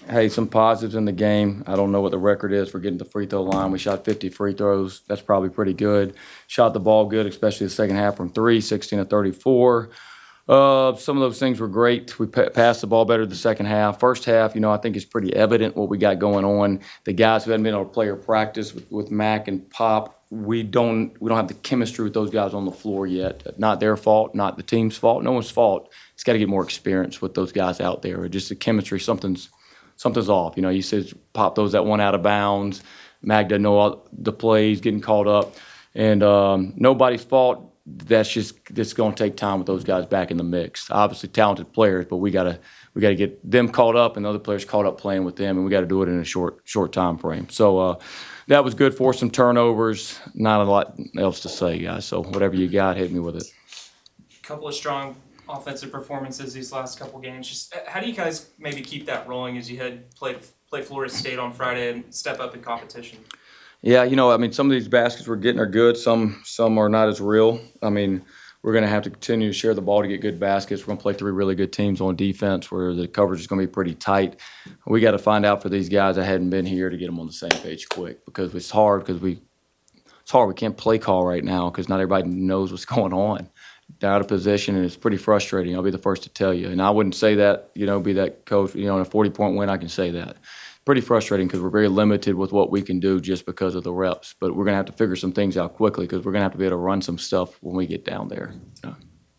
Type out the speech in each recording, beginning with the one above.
hey, some positives in the game. I don't know what the record is for getting the free throw line. We shot 50 free throws. That's probably pretty good. Shot the ball good, especially the second half from 3, 16 to 34. Some of those things were great. We passed the ball better the second half. First half, I think it's pretty evident what we got going on. The guys who hadn't been able to play or practice with Mac and Pop, we don't have the chemistry with those guys on the floor yet. Not their fault, not the team's fault, no one's fault. It's got to get more experience with those guys out there. Just the chemistry, something's off. You said Pop throws that one out of bounds. Mac doesn't know all the plays, getting caught up, and nobody's fault. It's going to take time with those guys back in the mix. Obviously talented players, but we got to get them caught up and the other players caught up playing with them, and we got to do it in a short time frame. So that was good for some turnovers. Not a lot else to say, guys. So whatever you got, hit me with it. A couple of strong offensive performances these last couple games. Just how do you guys maybe keep that rolling as you play Florida State on Friday and step up in competition? Yeah, some of these baskets we're getting are good. Some are not as real. We're going to have to continue to share the ball to get good baskets. We're going to play 3 really good teams on defense where the coverage is going to be pretty tight. We got to find out for these guys that hadn't been here to get them on the same page quick, because it's hard. We can't play call right now because not everybody knows what's going on. They're out of position, and it's pretty frustrating. I'll be the first to tell you. And I wouldn't say that, be that coach. In a 40-point win, I can say that. Pretty frustrating because we're very limited with what we can do just because of the reps. But we're going to have to figure some things out quickly because we're going to have to be able to run some stuff when we get down there.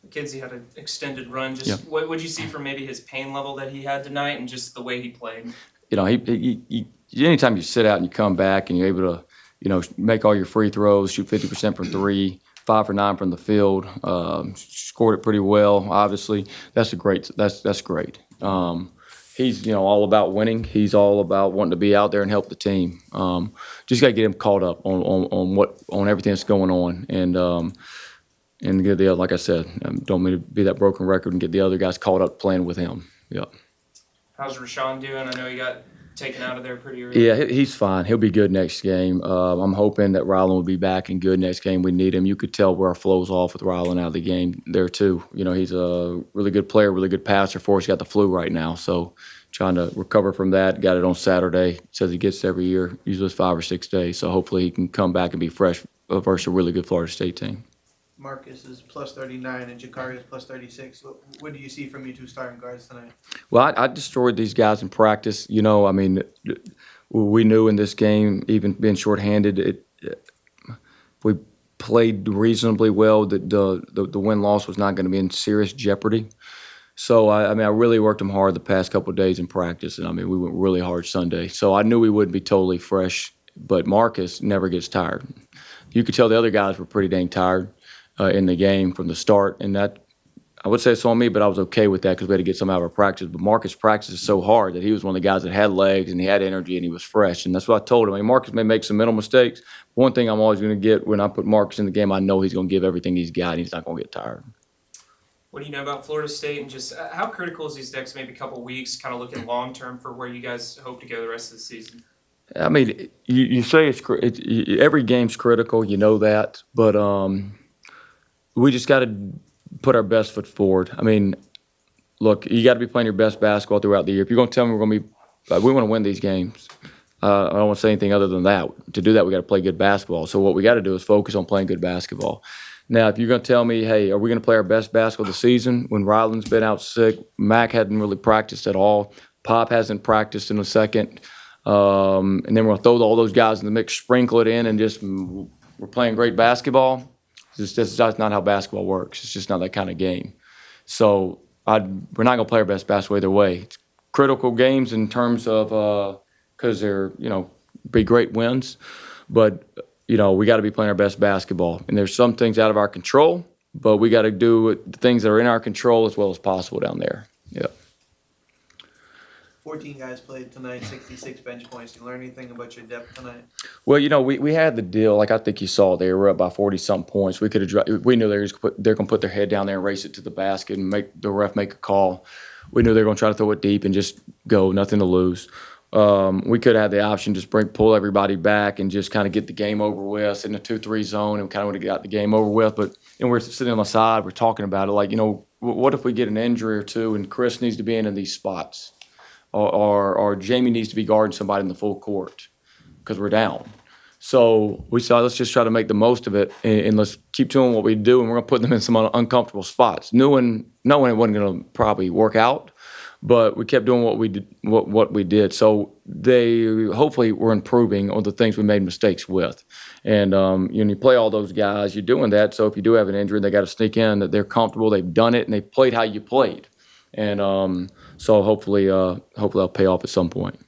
McKenzie had an extended run. What would you see from maybe his pain level that he had tonight and just the way he played? He anytime you sit out and you come back and you're able to, make all your free throws, shoot 50% from 3, 5 for 9 from the field, scored it pretty well. Obviously, that's great. He's all about winning. He's all about wanting to be out there and help the team. Just got to get him caught up on everything that's going on, and get the, like I said, don't mean to be that broken record, and get the other guys caught up playing with him. Yeah. How's Rashawn doing? I know he got taken out of there pretty early. Yeah, he's fine. He'll be good next game. I'm hoping that Rylan will be back and good next game. We need him. You could tell where our flow's off with Rylan out of the game there too. He's a really good player, really good passer for us. He's got the flu right now, so trying to recover from that. Got it on Saturday. Says he gets it every year. Usually it's 5 or 6 days. So hopefully he can come back and be fresh versus a really good Florida State team. Marcus is plus 39 and Jakari is plus 36. What do you see from you 2 starting guards tonight? Well, I destroyed these guys in practice. We knew in this game, even being shorthanded, we played reasonably well, that the win-loss was not going to be in serious jeopardy. So, I really worked them hard the past couple of days in practice, and, we went really hard Sunday. So I knew we wouldn't be totally fresh, but Marcus never gets tired. You could tell the other guys were pretty dang tired in the game from the start, and that, I would say it's on me, but I was okay with that because we had to get some out of our practice. But Marcus practices so hard that he was one of the guys that had legs and he had energy and he was fresh, and that's what I told him. Marcus may make some mental mistakes. One thing I'm always going to get when I put Marcus in the game, I know he's going to give everything he's got, and he's not going to get tired. What do you know about Florida State, and just how critical is these next maybe couple weeks, kind of looking long term for where you guys hope to go the rest of the season? You say every game's critical, that, but we just got to put our best foot forward. Look, you got to be playing your best basketball throughout the year. If you're going to tell me we want to win these games, I don't want to say anything other than that. To do that, we got to play good basketball. So what we got to do is focus on playing good basketball. Now, if you're going to tell me, hey, are we going to play our best basketball of the season when Rylan's been out sick, Mac hadn't really practiced at all, Pop hasn't practiced in a second, and then we're going to throw all those guys in the mix, sprinkle it in, and just we're playing great basketball? That's not how basketball works. It's just not that kind of game. So we're not going to play our best basketball either way. It's critical games in terms of because they're, be great wins. But, we got to be playing our best basketball. And there's some things out of our control, but we got to do the things that are in our control as well as possible down there. Yeah. 14 guys played tonight, 66 bench points. Did you learn anything about your depth tonight? Well, we had the deal. Like I think you saw, they were up by 40-something points. We knew they're going to put their head down there and race it to the basket and make the ref make a call. We knew they were going to try to throw it deep and just go, nothing to lose. We could have had the option just pull everybody back and just kind of get the game over with in the 2-3 zone, and kind of would have got the game over with. But we're sitting on the side, we're talking about it like, what if we get an injury or two and Chris needs to be in these spots? or Jamie needs to be guarding somebody in the full court because we're down. So we said, let's just try to make the most of it, and let's keep doing what we do, and we're going to put them in some uncomfortable spots, knowing it wasn't going to probably work out, but we kept doing what we did. So they hopefully were improving on the things we made mistakes with. And you play all those guys, you're doing that. So if you do have an injury, they got to sneak in that they're comfortable, they've done it, and they played how you played. And so hopefully that'll pay off at some point.